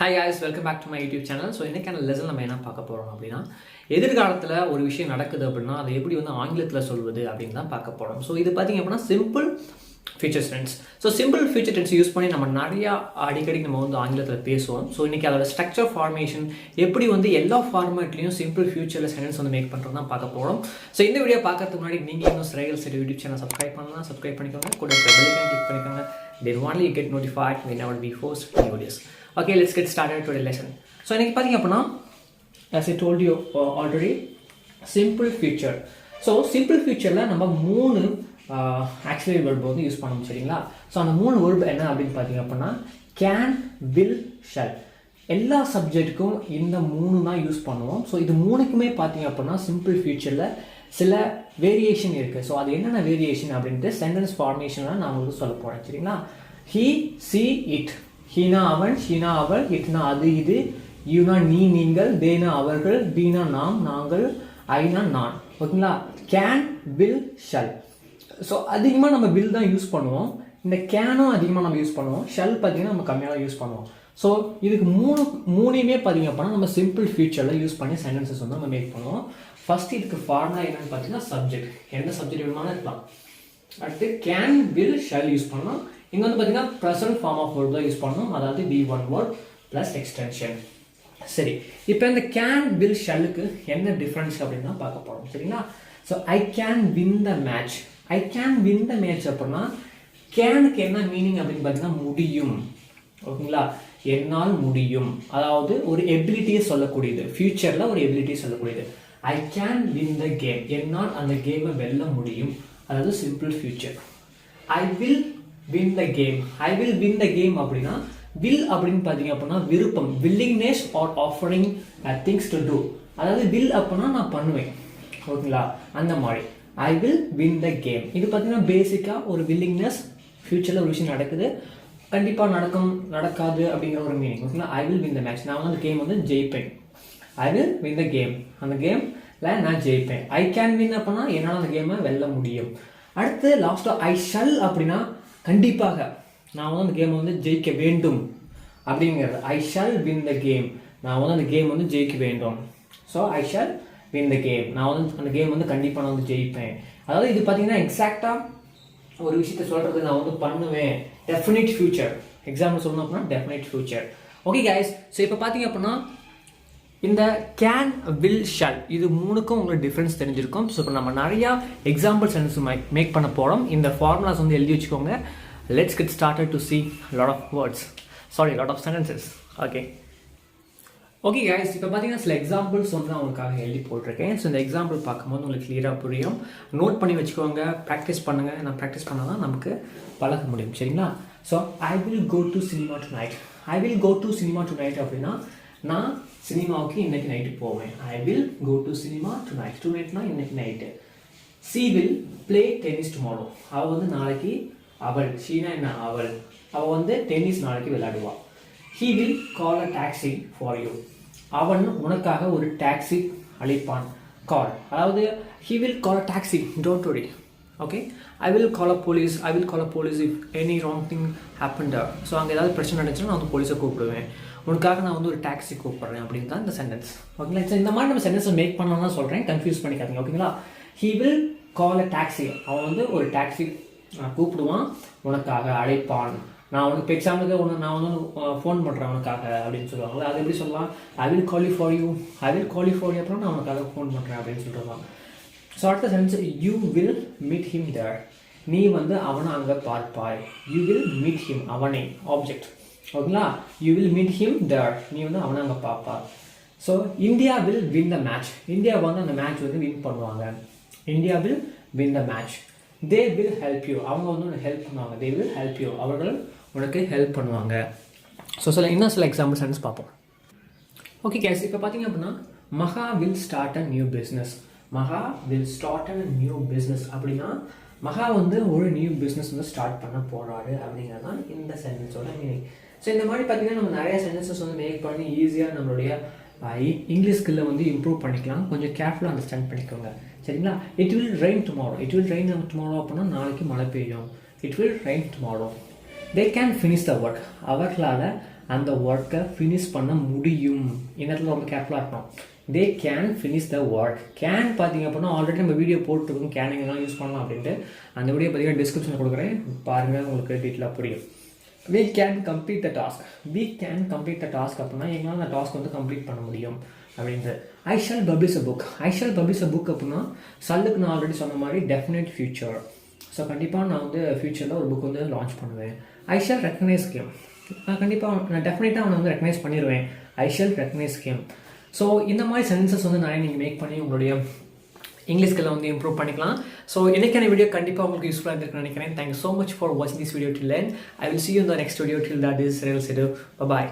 Hi guys, welcome back to my YouTube channel. So இன்னைக்கான lesson நம்ம என்ன பார்க்க போறோம் அப்படின்னா எதிர்காலத்துல ஒரு விஷயம் நடக்குது அப்படின்னா அதை எப்படி வந்து ஆங்கிலத்துல சொல்வது அப்படின்னு தான் பார்க்க போறோம். ஸோ இது பார்த்தீங்க அப்படின்னா simple future tense. So simple future tense use பண்ணி நம்ம நிறையா அடிக்கடி நம்ம வந்து ஆங்கிலத்தில் பேசுவோம். ஸோ இன்னைக்கு அதோட ஸ்ட்ரக்சர் ஃபார்மேஷன் எப்படி வந்து எல்லா ஃபார்மேட்லையும் சிம்பிள் ஃபியூச்சரில் சென்டென்ஸ் வந்து மேக் பண்ணுறது தான் பார்க்க போகிறோம். ஸோ இந்த வீடியோ பார்க்கறதுக்கு முன்னாடி நீங்கள் இன்னும் ஸ்ரைகல் செட் யூடியூப் சேனல் சப்ஸ்கிரைப் பண்ணலாம், சப்ஸ்கிரைப் பண்ணிக்கோங்க, கூட பெல் ஐகான் கிளிக் பண்ணிக்கோங்க. Then only you get notified whenever we post new videos. Okay, let's get started to the lesson. So இன்னைக்கு பார்த்தீங்க அப்படின்னா as I told you already, simple future. So simple futureல நம்ம மூணு auxiliary verb வந்து use பண்ணணும், சரிங்களா? So அந்த மூணு வெர்ப் என்ன அப்படின்னு பார்த்தீங்க அப்படின்னா கேன், வில், ஷல். எல்லா சப்ஜெக்ட்டுக்கும் இந்த மூணு தான் யூஸ் பண்ணுவோம். ஸோ இது மூணுக்குமே பார்த்தீங்க அப்படின்னா சிம்பிள் ஃபியூச்சரில் சில வேரியேஷன் இருக்குது. ஸோ அது என்னென்ன வேரியேஷன் அப்படின்ட்டு சென்டென்ஸ் ஃபார்மேஷனாக நான் உங்களுக்கு சொல்ல போகிறேன், சரிங்களா? He, C, it. ஹீனா அவன், ஷீனா அவள், இட்னா அது இது, யூனா நீ நீங்கள், தேனா அவர்கள், பீனா நாம் நாங்கள், ஐனா நான். ஓகேங்களா? Can, will, shall. ஸோ அதிகமாக நம்ம வில் தான் யூஸ் பண்ணுவோம். இந்த கேனும் அதிகமாக நம்ம யூஸ் பண்ணுவோம். ஷல் பார்த்தீங்கன்னா நம்ம கம்மியாக தான் யூஸ் பண்ணுவோம். ஸோ இதுக்கு மூணையுமே பார்த்தீங்க அப்படின்னா நம்ம சிம்பிள் ஃபியூச்சரில் யூஸ் பண்ணி சென்டென்சஸ் வந்து நம்ம மேக் பண்ணுவோம். ஃபர்ஸ்ட் இதுக்கு ஃபார்முலா என்னன்னு பார்த்தீங்கன்னா சப்ஜெக்ட். எந்த சப்ஜெக்ட் வேணுமானு இருக்கலாம். அடுத்து கேன், வில், ஷல் யூஸ் பண்ணலாம். இங்கே வந்து பார்த்தீங்கன்னா ப்ரெசன்ட் ஃபார்ம் ஆஃப் வேர்ட் தான் யூஸ் பண்ணணும், அதாவது V one word plus extension. சரி, இப்போ இந்த கேன், வில், ஷல்லுக்கு என்ன டிஃப்ரென்ஸ் அப்படின்னு தான் பார்க்க போகிறோம், சரிங்களா? So I can win the match. I can win the match அப்படின்னா கேனுக்கு என்ன மீனிங் அப்படின்னு பார்த்தீங்கன்னா முடியும். ஓகேங்களா? என்னால் முடியும், அதாவது ஒரு எபிலிட்டியை சொல்லக்கூடியது. ஃபியூச்சரில் ஒரு எபிலிட்டியை சொல்லக்கூடியது. I can win the game, என்னால் அந்த கேமை வெல்ல முடியும், அதாவது simple future. I will win the game. I will win the game அப்படின்னா வில் அப்படின்னு பார்த்தீங்க அப்படின்னா விருப்பம், willingness or offering things to do. அதாவது வில் அப்படின்னா நான் பண்ணுவேன், ஓகேங்களா? அந்த மாதிரி I will win the game. இது பார்த்தீங்கன்னா பேசிக்காக ஒரு வில்லிங்னஸ், ஃபியூச்சரில் ஒரு விஷயம் நடக்குது, கண்டிப்பாக நடக்கும் நடக்காது அப்படிங்கிற ஒரு மீனிங். ஓகேங்களா? I will win the match, நான் வந்து அந்த கேம் வந்து ஜெயிப்பேன். I will win the game, அந்த கேமில் நான் ஜெயிப்பேன். ஐ கேன் வின் அப்படின்னா என்னால் அந்த கேமை வெல்ல முடியும். அடுத்து லாஸ்ட்டாக ஐ ஷல் அப்படின்னா கண்டிப்பாக நான் வந்து அந்த கேமை வந்து ஜெயிக்க வேண்டும் அப்படிங்கிறது. ஐ ஷல் வின் த கேம், நான் வந்து அந்த கேம் வந்து ஜெயிக்க வேண்டும். So I shall win the game, நான் வந்து அந்த கேம் வந்து கண்டிப்பாக நான் வந்து ஜெயிப்பேன். அதாவது இது பார்த்தீங்கன்னா எக்ஸாக்டாக ஒரு விஷயத்த சொல்கிறது நான் வந்து பண்ணுவேன். Definite future. எக்ஸாம்பிள் சொல்லணும் அப்படின்னா definite future. Okay guys, so இப்போ பார்த்தீங்க அப்படின்னா இந்த கேன், வில், ஷல் இது மூணுக்கும் உங்களுக்கு டிஃப்ரென்ஸ் தெரிஞ்சிருக்கும். ஸோ இப்போ நம்ம நிறையா எக்ஸாம்பிள் சென்டென்ஸ் மேக் பண்ண போகிறோம். இந்த ஃபார்முலாஸ் வந்து எழுதி வச்சுக்கோங்க. Let's get started to see lot of words, sorry lot of sentences. Okay guys, இப்போ பார்த்தீங்கன்னா சில எக்ஸாம்பிள்ஸ் வந்து நான் உங்களுக்காக எழுதி போட்டிருக்கேன். ஸோ இந்த எக்ஸாம்பிள் பார்க்கும்போது உங்களுக்கு கிளியராக புரியும். நோட் பண்ணி வச்சுக்கோங்க, ப்ராக்டிஸ் பண்ணுங்கள். நான் ப்ராக்டிஸ் பண்ணால் தான் நமக்கு பழக முடியும், சரிங்களா? So I will go to cinema tonight. I will go to cinema tonight அப்படின்னா நான் சினிமாவுக்கு இன்னைக்கு நைட்டு போவேன். I will go to cinema tonight. டு நைட்னா இன்னைக்கு night. She will play tennis tomorrow. அவள் வந்து நாளைக்கு, அவள், ஷீனா என்ன அவள், அவள் வந்து டென்னிஸ் நாளைக்கு விளையாடுவாள். He will call a taxi for you. அவன் உனக்காக ஒரு டாக்ஸி அழைப்பான். கால், அதாவது he will call a taxi, don't worry. Okay, I will call a police. I will call a police if any wrong thing happened. So அங்கே ஏதாவது பிரச்சனை நடந்துச்சுன்னா நான் வந்து போலீஸை கூப்பிடுவேன். உனக்காக நான் வந்து ஒரு டாக்ஸி கூப்பிட்றேன் அப்படின்னு தான் இந்த சென்டென்ஸ். ஓகேங்களா? இந்த மாதிரி நம்ம சென்டென்ஸை மேக் பண்ணலாம் தான் சொல்கிறேன், கன்ஃபியூஸ் பண்ணிக்காதீங்க, ஓகேங்களா? He will call a taxi, அவன் வந்து ஒரு டாக்ஸி கூப்பிடுவான், உனக்காக அழைப்பான். நான் உனக்கு எக்ஸாம்பிளுக்கு நான் வந்து ஃபோன் பண்ணுறேன் உனக்காக அப்படின்னு சொல்லுவாங்களா, அது எப்படி சொல்லலாம்? I will call you for you. I will call you for you அப்புறம் நான் உனக்காக ஃபோன் பண்ணுறேன் அப்படின்னு சொல்லிட்டு. ஸோ அடுத்த sentence you will meet him there. நீ வந்து அவனை அங்கே பார்ப்பாய். யூ வில் மீட் ஹிம், அவனே ஆப்ஜெக்ட், ஓகேங்களா? You will meet him there, நீ வந்து அவனை அங்கே பார்ப்பா. So India will win the match. India வந்து அந்த மேட்ச் வந்து வின் பண்ணுவாங்க. India will win the match. They will help you, அவங்க வந்து உனக்கு ஹெல்ப் பண்ணுவாங்க. தே வில் ஹெல்ப் யூ, அவர்கள் உனக்கு ஹெல்ப் பண்ணுவாங்க. ஸோ இன்னும் சில எக்ஸாம்பிள் சென்டென்ஸ் பார்ப்போம். ஓகே கேஸ், இப்போ பார்த்தீங்க அப்படின்னா Maha will start a new business. Maha will start a new business அப்படின்னா மகா வந்து ஒரு நியூ பிஸ்னஸ் வந்து ஸ்டார்ட் பண்ண போகிறாரு அப்படிங்கிறது தான் இந்த சென்டென்ஸோட மீனிங். ஸோ இந்த மாதிரி பார்த்தீங்கன்னா நம்ம நிறைய சென்டென்சஸ் வந்து மேக் பண்ணி ஈஸியாக நம்மளுடைய இங்கிலீஷ் ஸ்கில்லை வந்து இம்ப்ரூவ் பண்ணிக்கலாம். கொஞ்சம் கேர்ஃபுல்லாக அண்டர்ஸ்டாண்ட் பண்ணிக்கோங்க, சரிங்களா? It will rain tomorrow. It will rain tomorrow அப்படின்னா நாளைக்கு மழை பெய்யும். It will rain tomorrow. They can finish the work. அவர்களால் அந்த ஒர்க்கை ஃபினிஷ் பண்ண முடியும். இந்த இடத்துல ரொம்ப கேர்ஃபுல்லாக இருக்கணும். They can finish the work. Can பார்த்தீங்க அப்படின்னா ஆல்ரெடி நம்ம வீடியோ போட்டுருக்கோம், கேன் எங்கெல்லாம் யூஸ் பண்ணலாம் அப்படின்ட்டு. அந்த வீடியோ பார்த்தீங்கன்னா டிஸ்கிரிப்ஷனில் கொடுக்குறேன், பாருங்கள், உங்களுக்கு டீட்டெயிலாக புரியும். we can complete the task. we can complete the task அப்படின்னா எங்களால் அந்த டாஸ்க் வந்து கம்ப்ளீட் பண்ண முடியும் அப்படின்ட்டு. I shall publish a book. I shall publish a book அப்படின்னா சல்லுக்கு நான் ஆல்ரெடி சொன்ன மாதிரி டெஃபினட் ஃபியூச்சர். ஸோ கண்டிப்பாக நான் வந்து ஃபியூச்சரில் ஒரு புக் வந்து லான்ச் பண்ணுவேன். I shall recognize him. கண்டிப்பாக நான் டெஃபினட்டாக அவனை வந்து ரெக்கக்னைஸ் பண்ணிடுவேன். I shall recognize him. So இந்த மாதிரி சென்டென்சஸ் வந்து நிறைய நீங்கள் மேக் பண்ணி உங்களுடைய இங்கிலீஷ் ஸ்கில்லை வந்து இம்ப்ரூவ் பண்ணிக்கலாம். ஸோ இன்றைக்கான வீடியோ கண்டிப்பாக உங்களுக்கு யூஸ்ஃபுல்லாக இருக்குன்னு நினைக்கிறேன். தேங்க்யூ ஸோ மச் ஃபார் வாட்சிங் this video till then. I will see you in the next video. Till that is real. Bye bye.